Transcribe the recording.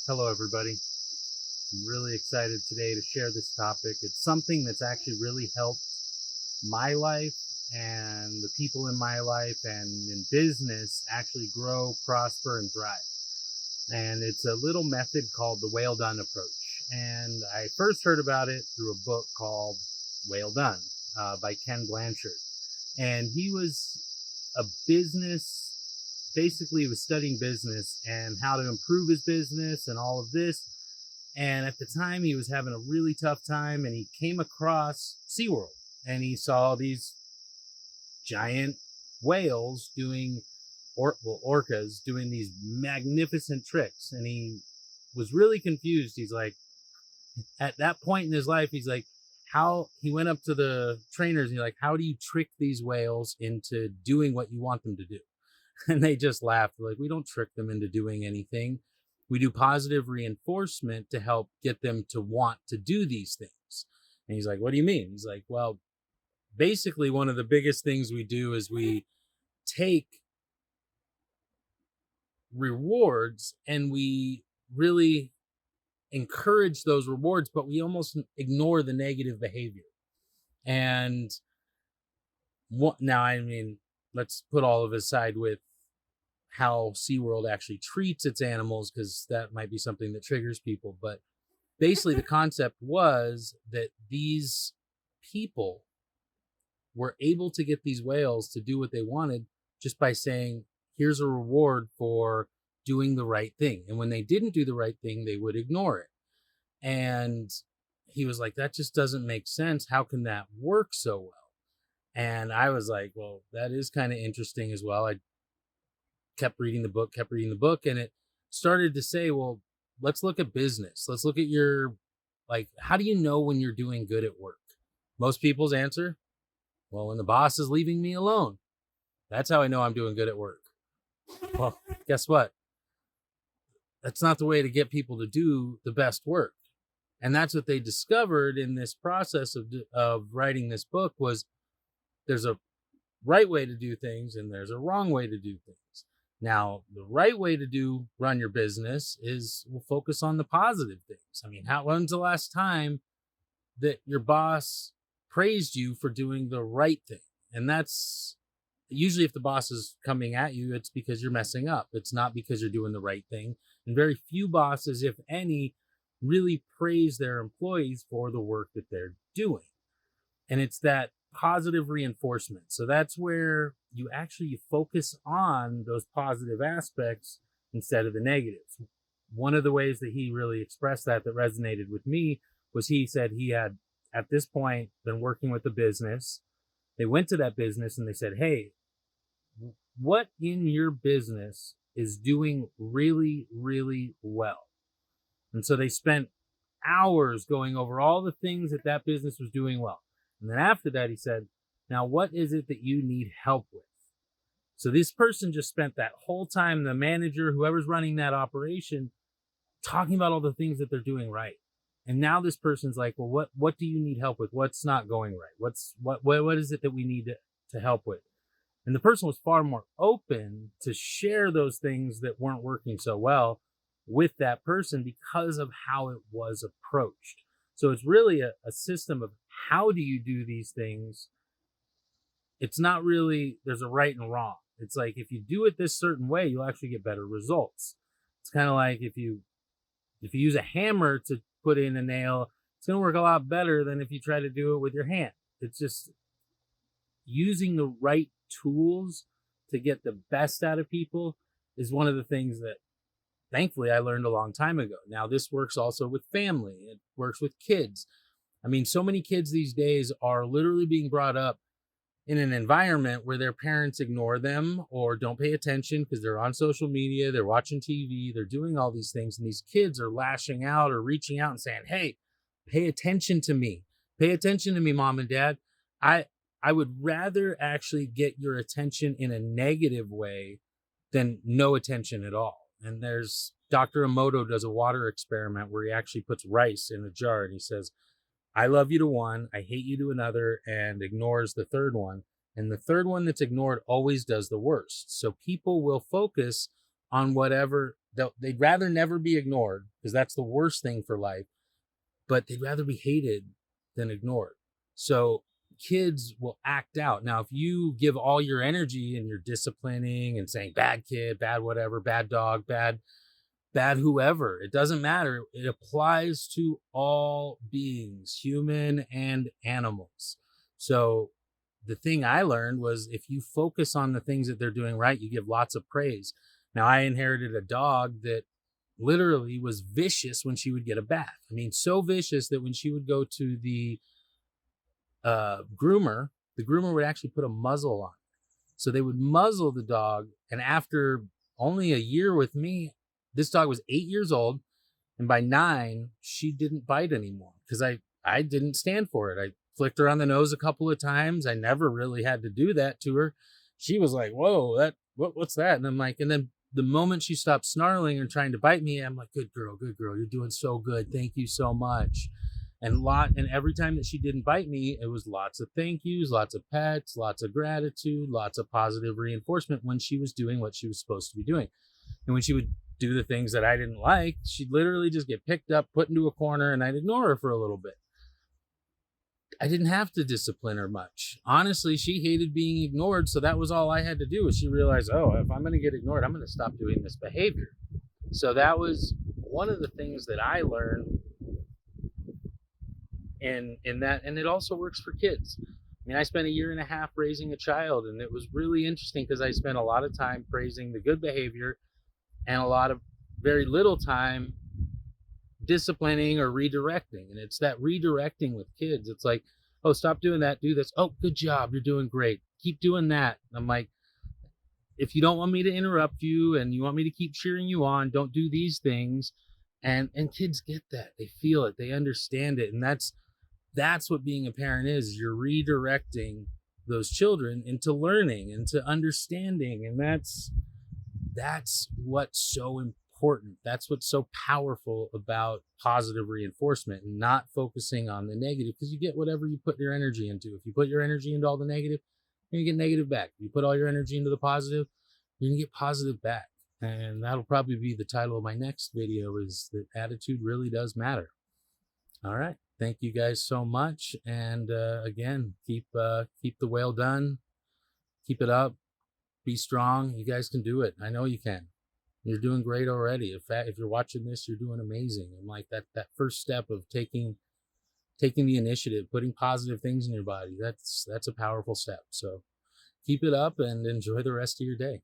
Hello, everybody. I'm really excited today to share this topic. It's something that's actually really helped my life and the people in my life and in business actually grow, prosper, and thrive. And it's a little method called the Whale Done approach. And I first heard about it through a book called Whale Done by Ken Blanchard. And he was a business, basically, he was studying business and how to improve his business and all of this. And at the time, he was having a really tough time, and he came across SeaWorld, and he saw these giant whales doing, orcas doing these magnificent tricks. And he was really confused. He's like, at that point in his life, he's like, how he went up to the trainers and he's like, how do you trick these whales into doing what you want them to do? And they just laughed. Like, we don't trick them into doing anything. We do positive reinforcement to help get them to want to do these things. And he's like, what do you mean? He's like, well, basically, one of the biggest things we do is we take rewards and we really encourage those rewards, but we almost ignore the negative behavior. And now, I mean, let's put all of it aside with how SeaWorld actually treats its animals, because that might be something that triggers people. But basically, the concept was that these people were able to get these whales to do what they wanted just by saying, here's a reward for doing the right thing. And when they didn't do the right thing, they would ignore it. And he was like, that just doesn't make sense. How can that work so well? And I was like, well, that is kind of interesting as well. I kept reading the book, and it started to say, well, let's look at business. Let's look at how do you know when you're doing good at work? Most people's answer, well, when the boss is leaving me alone. That's how I know I'm doing good at work. Well, guess what? That's not the way to get people to do the best work. And that's what they discovered in this process of writing this book was there's a right way to do things and there's a wrong way to do things. Now, the right way to run your business is we'll focus on the positive things. I mean, when's the last time that your boss praised you for doing the right thing? And that's usually, if the boss is coming at you, it's because you're messing up. It's not because you're doing the right thing. And very few bosses, if any, really praise their employees for the work that they're doing. And it's that positive reinforcement. So that's where you actually focus on those positive aspects instead of the negatives. One of the ways that he really expressed that resonated with me was he said he had, at this point, been working with a business. They went to that business and they said, hey, what in your business is doing really, really well? And so they spent hours going over all the things that business was doing well. And then after that, he said, now, what is it that you need help with? So this person just spent that whole time, the manager, whoever's running that operation, talking about all the things that they're doing right. And now this person's like, well, what do you need help with? What's not going right? What is it that we need to help with? And the person was far more open to share those things that weren't working so well with that person because of how it was approached. So it's really a system of how do you do these things? It's not really, there's a right and wrong. It's like, if you do it this certain way, you'll actually get better results. It's kind of like if you use a hammer to put in a nail, it's going to work a lot better than if you try to do it with your hand. It's just using the right tools to get the best out of people is one of the things that thankfully I learned a long time ago. Now, this works also with family. It works with kids. I mean, so many kids these days are literally being brought up in an environment where their parents ignore them or don't pay attention because they're on social media, they're watching TV, they're doing all these things. And these kids are lashing out or reaching out and saying, hey, pay attention to me. Pay attention to me, mom and dad. I would rather actually get your attention in a negative way than no attention at all. And there's Dr. Emoto does a water experiment where he actually puts rice in a jar and he says, I love you to one, I hate you to another, and ignores the third one. And the third one that's ignored always does the worst. So people will focus on whatever they'd rather never be ignored, because that's the worst thing for life, but they'd rather be hated than ignored. So kids will act out. Now, if you give all your energy and you're disciplining and saying bad kid, bad whatever, bad dog, bad whoever, it doesn't matter. It applies to all beings, human and animals. So the thing I learned was, if you focus on the things that they're doing right, you give lots of praise. Now, I inherited a dog that literally was vicious when she would get a bath. I mean, so vicious that when she would go to the groomer, the groomer would actually put a muzzle on. So they would muzzle the dog. And after only a year with me, this dog was 8 years old. And by 9, she didn't bite anymore, because I didn't stand for it. I flicked her on the nose a couple of times. I never really had to do that to her. She was like, whoa, what's that? And I'm like, and then the moment she stopped snarling and trying to bite me, I'm like, good girl, you're doing so good, thank you so much. And every time that she didn't bite me, it was lots of thank yous, lots of pets, lots of gratitude, lots of positive reinforcement when she was doing what she was supposed to be doing. And when she would do the things that I didn't like, she'd literally just get picked up, put into a corner, and I'd ignore her for a little bit. I didn't have to discipline her much. Honestly, she hated being ignored, so that was all I had to do. She realized, oh, if I'm going to get ignored, I'm going to stop doing this behavior. So that was one of the things that I learned in that, and it also works for kids. I mean, I spent 1.5 years raising a child, and it was really interesting because I spent a lot of time praising the good behavior and a lot of very little time disciplining or redirecting. And it's that redirecting with kids. It's like, oh, stop doing that, do this. Oh, good job, you're doing great, keep doing that. I'm like, if you don't want me to interrupt you and you want me to keep cheering you on, don't do these things. And kids get that, they feel it, they understand it. And that's what being a parent is. You're redirecting those children into learning, into understanding. And that's what's so important. That's what's so powerful about positive reinforcement, and not focusing on the negative, because you get whatever you put your energy into. If you put your energy into all the negative, you're gonna get negative back. If you put all your energy into the positive, you're gonna get positive back. And that'll probably be the title of my next video, is that attitude really does matter. All right. Thank you guys so much. And again, keep the whale done. Keep it up. Be strong. You guys can do it. I know you can. You're doing great already. If you're watching this, you're doing amazing. And like that first step of taking the initiative, putting positive things in your body, that's a powerful step. So keep it up and enjoy the rest of your day.